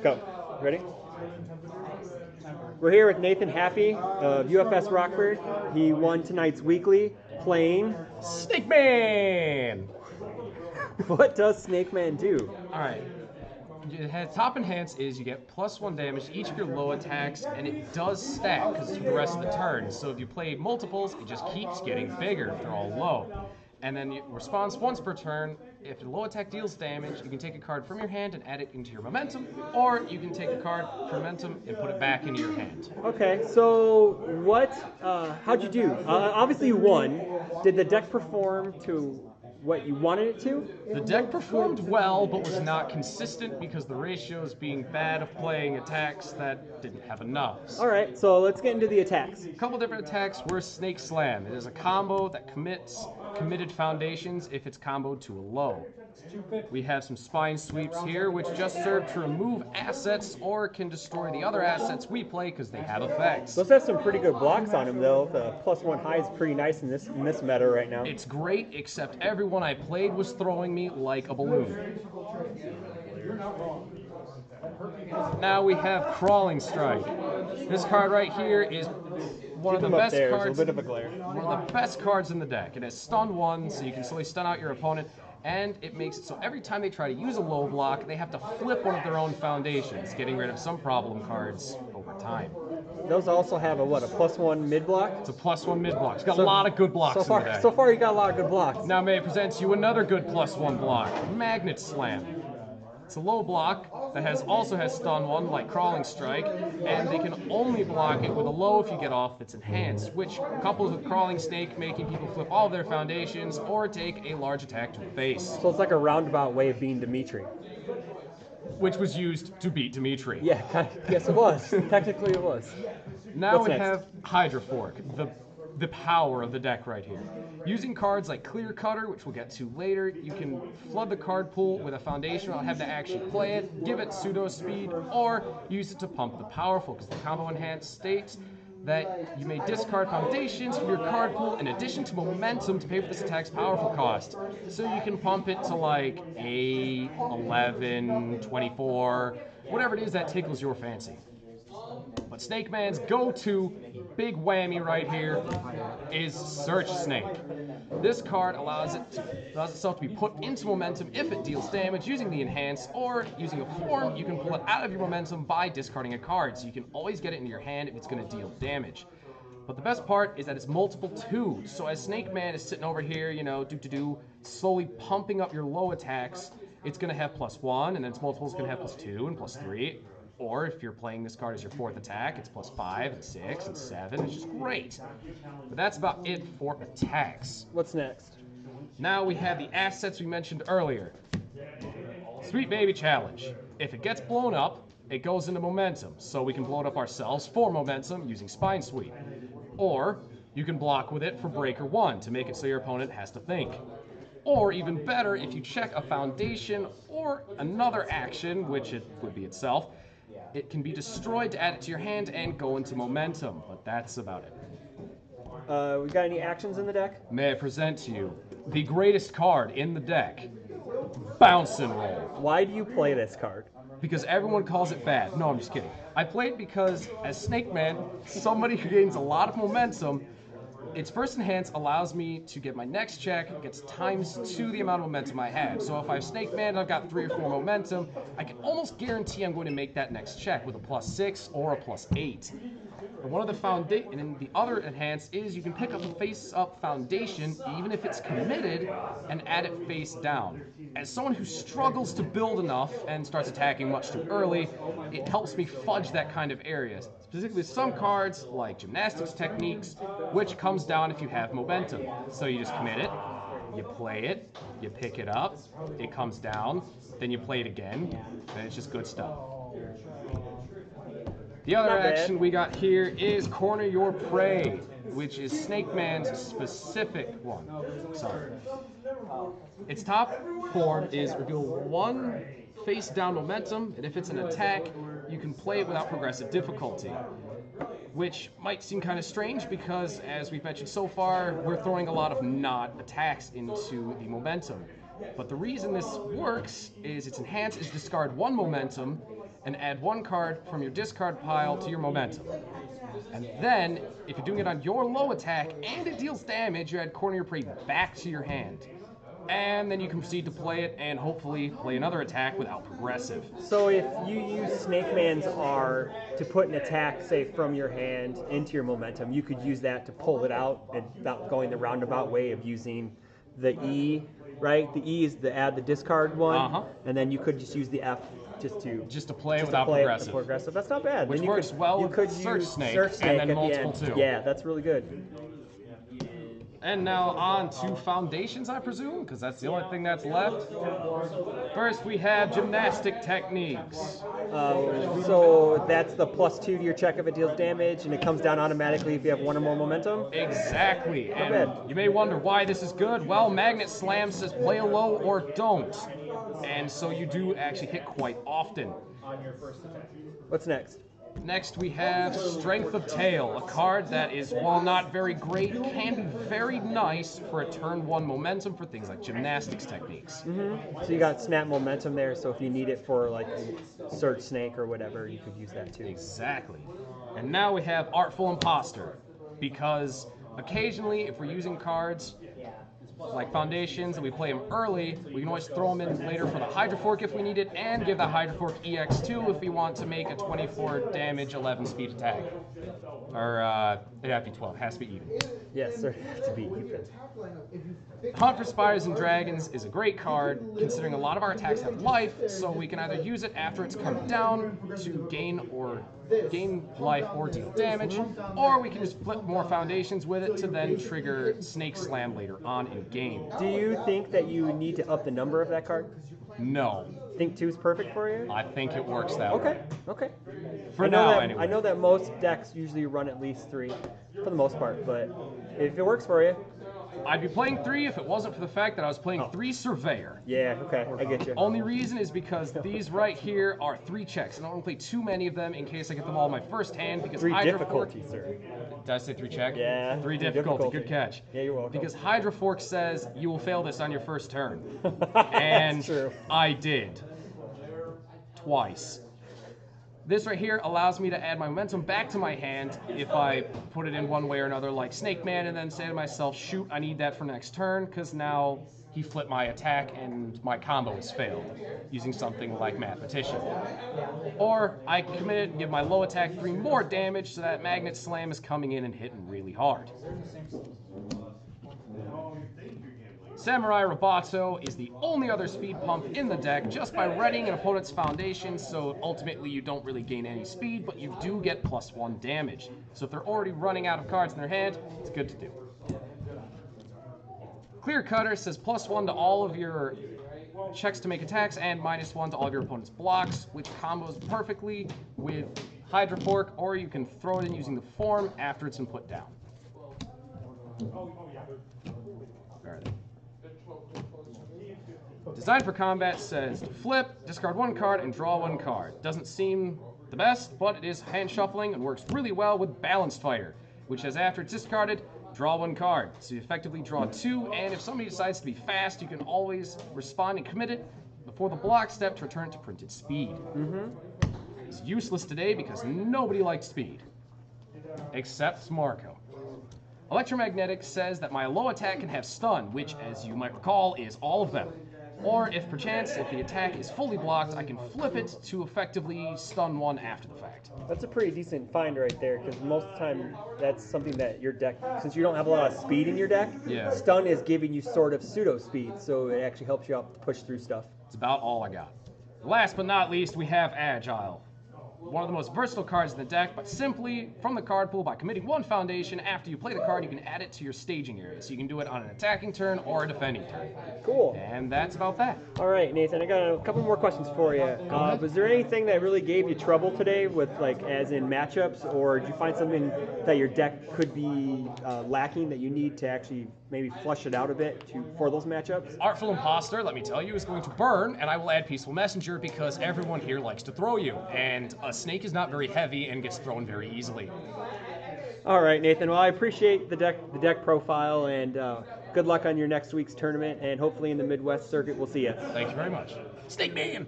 Go. Ready? We're here with Nathan Haffey of UFS Rockford. He won tonight's weekly playing Snake Man! What does Snake Man do? Alright. Top enhance is you get +1 damage to each of your low attacks, and it does stack because it's for the rest of the turn. So if you play multiples, it just keeps getting bigger if they're all low. And then it responds once per turn. If the low attack deals damage, you can take a card from your hand and add it into your momentum, or you can take a card from momentum and put it back into your hand. Okay, so how'd you do? Obviously you won. Did the deck perform to what you wanted it to? The deck performed well, but was not consistent because the ratios being bad of playing attacks that didn't have enough. All right, so let's get into the attacks. A couple different attacks were Snake Slam. It is a combo that commits committed foundations if it's comboed to a low. We have some Spine Sweeps here, which just serve to remove assets or can destroy the other assets we play because they have effects. Those have some pretty good blocks on them, though. The +1 high is pretty nice in this meta right now. It's great, except everyone I played was throwing me like a balloon. Now we have Crawling Strike. This card right here is one of the best cards. A bit of a glare. One of the best cards in the deck. It has stun 1, so you can slowly stun out your opponent, and it makes it so every time they try to use a low block, they have to flip one of their own foundations, getting rid of some problem cards over time. Those also have a +1 mid block? It's a +1 mid block. It's got a lot of good blocks in the deck. So far you got a lot of good blocks. Now May presents you another good +1 block, Magnet Slam. It's a low block that also has stun 1 like Crawling Strike, and they can only block it with a low if you get off its enhanced, which couples with Crawling Snake, making people flip all of their foundations or take a large attack to the face. So it's like a roundabout way of being Dimitri. Which was used to beat Dimitri. Yeah, yes it was. Technically it was. Now What's we next? have Hydra Fork, the power of the deck right here. Using cards like Clear Cutter, which we'll get to later, you can flood the card pool with a foundation without having to actually play it, give it pseudo speed, or use it to pump the powerful, because the combo enhance states that you may discard foundations from your card pool in addition to momentum to pay for this attack's powerful cost. So you can pump it to like 8, 11, 24, whatever it is that tickles your fancy. But Snake Man's go-to big whammy right here is Search Snake. This card allows itself to be put into momentum if it deals damage using the enhance, or using a form, you can pull it out of your momentum by discarding a card, so you can always get it into your hand if it's going to deal damage. But the best part is that it's multiple too, so as Snake Man is sitting over here, you know, slowly pumping up your low attacks, it's going to have +1, and then its multiple is going to have +2 and +3. Or if you're playing this card as your 4th attack, it's +5 and 6 and 7. It's just great. But that's about it for attacks. What's next? Now we have the assets we mentioned earlier. Sweet Baby Challenge. If it gets blown up, it goes into momentum, so we can blow it up ourselves for momentum using Spine Sweep. Or you can block with it for Breaker 1 to make it so your opponent has to think. Or even better, if you check a foundation or another action, which it would be itself, it can be destroyed to add it to your hand and go into momentum, but that's about it. We got any actions in the deck? May I present to you the greatest card in the deck, Bounce and Roll. Why do you play this card? Because everyone calls it bad. No, I'm just kidding. I play it because, as Snake Man, somebody who gains a lot of momentum, its first enhance allows me to get my next check, gets ×2 the amount of momentum I have. So if I have Snake Man and I've got 3 or 4 momentum, I can almost guarantee I'm going to make that next check with a +6 or a +8. And one of the and the other enhance is you can pick up a face-up foundation, even if it's committed, and add it face down. As someone who struggles to build enough and starts attacking much too early, it helps me fudge that kind of area. Specifically some cards, like Gymnastics Techniques, which comes down if you have momentum. So you just commit it, you play it, you pick it up, it comes down, then you play it again, and it's just good stuff. The other action we got here is Corner Your Prey, which is Snake Man's specific one. Sorry. Its top form is reveal 1 face down momentum, and if it's an attack, you can play it without progressive difficulty. Which might seem kind of strange because, as we've mentioned so far, we're throwing a lot of not attacks into the momentum. But the reason this works is its enhance is discard 1 momentum, and add 1 card from your discard pile to your momentum. And then, if you're doing it on your low attack and it deals damage, you add Corner Your Prey back to your hand. And then you can proceed to play it and hopefully play another attack without progressive. So if you use Snake Man's R to put an attack, say, from your hand into your momentum, you could use that to pull it out without going the roundabout way of using the E, right? The E is the add the discard one, and then you could just use the F just to play it without progressive. Progressive. That's not bad. Which then works well with Search Snake and then multiple too. Yeah, that's really good. And now on to foundations, I presume, because that's the only thing that's left. First, we have gymnastic techniques. So that's the +2 to your check if it deals damage, and it comes down automatically if you have 1 or more momentum? Exactly. And you may wonder why this is good. Well, Magnet Slam says play a low or don't. And so you do actually hit quite often. What's next? Next, we have Strength of Tail, a card that is, while not very great, can be very nice for a turn 1 momentum for things like gymnastics techniques. So you got Snap Momentum there, so if you need it for like Search Snake or whatever, you could use that too. Exactly. And now we have Artful Imposter, because occasionally, if we're using cards like foundations and we play them early, we can always throw them in later for the Hydro Fork if we need it, and give the Hydro Fork EX2 if we want to make a 24 damage, 11 speed attack. Or, it has to be 12, it has to be even. Yes, sir, it has to be even. Hunt for Spiders and Dragons is a great card, considering a lot of our attacks have life, so we can either use it after it's come down to gain life or deal damage, or we can just flip more foundations with it to then trigger Snake Slam later on in game. Do you think that you need to up the number of that card? No. Think 2 is perfect for you? I think it works that way. Okay. For now, anyway. I know that most decks usually run at least 3, for the most part, but if it works for you. I'd be playing 3 if it wasn't for the fact that I was playing 3 Surveyor. Yeah, okay, I get you. Only reason is because these right here are 3 checks, and I don't want to play too many of them in case I get them all in my first hand, because 3 Hydro difficulty, Fork... sir. Did I say 3 check? Yeah. 3 difficulty, good catch. Yeah, you're welcome. Because Hydro Fork says you will fail this on your first turn. And true. I did. Twice. This right here allows me to add my momentum back to my hand if I put it in one way or another, like Snake Man, and then say to myself, shoot, I need that for next turn, because now he flipped my attack and my combo has failed, using something like Mathematician. Or I commit it and give my low attack 3 more damage, so that Magnet Slam is coming in and hitting really hard. Samurai Roboto is the only other speed pump in the deck, just by readying an opponent's foundation, so ultimately you don't really gain any speed, but you do get +1 damage. So if they're already running out of cards in their hand, it's good to do. Clear Cutter says +1 to all of your checks to make attacks and -1 to all of your opponent's blocks, which combos perfectly with Hydro Fork, or you can throw it in using the form after it's been put down. Design for Combat says to flip, discard 1 card, and draw 1 card. Doesn't seem the best, but it is hand shuffling and works really well with Balanced Fighter, which says after it's discarded, draw 1 card. So you effectively draw 2, and if somebody decides to be fast, you can always respond and commit it before the block step to return to printed speed. It's useless today because nobody likes speed, except Marco. Electromagnetic says that my low attack can have stun, which, as you might recall, is all of them. Or if perchance, if the attack is fully blocked, I can flip it to effectively stun 1 after the fact. That's a pretty decent find right there, because most of the time that's something that your deck, since you don't have a lot of speed in your deck, stun is giving you sort of pseudo speed, so it actually helps you out to push through stuff. It's about all I got. Last but not least, we have Agile. One of the most versatile cards in the deck, but simply from the card pool by committing 1 foundation. After you play the card, you can add it to your staging area. So you can do it on an attacking turn or a defending turn. Cool. And that's about that. All right, Nathan, I got a couple more questions for you. Was there anything that really gave you trouble today with, like, as in matchups, or did you find something that your deck could be lacking that you need to actually maybe flush it out a bit for those matchups? Artful Imposter, let me tell you, is going to burn, and I will add Peaceful Messenger because everyone here likes to throw you, and a snake is not very heavy and gets thrown very easily. All right, Nathan. Well, I appreciate the deck profile, and good luck on your next week's tournament, and hopefully in the Midwest circuit we'll see you. Thank you very much. Snake Man!